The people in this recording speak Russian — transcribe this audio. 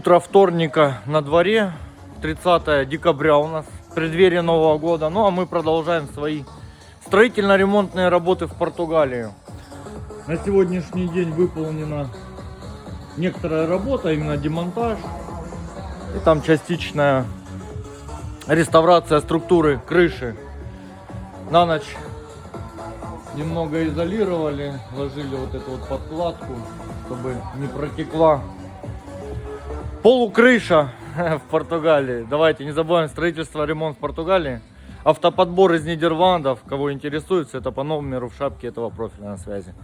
Утро вторника на дворе, 30 декабря у нас, в преддверии Нового года. Ну а мы продолжаем свои строительно-ремонтные работы в Португалии. На сегодняшний день выполнена некоторая работа, именно демонтаж. И там частичная реставрация структуры крыши. На ночь немного изолировали, ложили вот эту вот подкладку, чтобы не протекла полукрыша в Португалии. Давайте не забываем строительство, ремонт в Португалии. Автоподбор из Нидерландов. Кого интересует, это по номеру в шапке этого профиля на связи.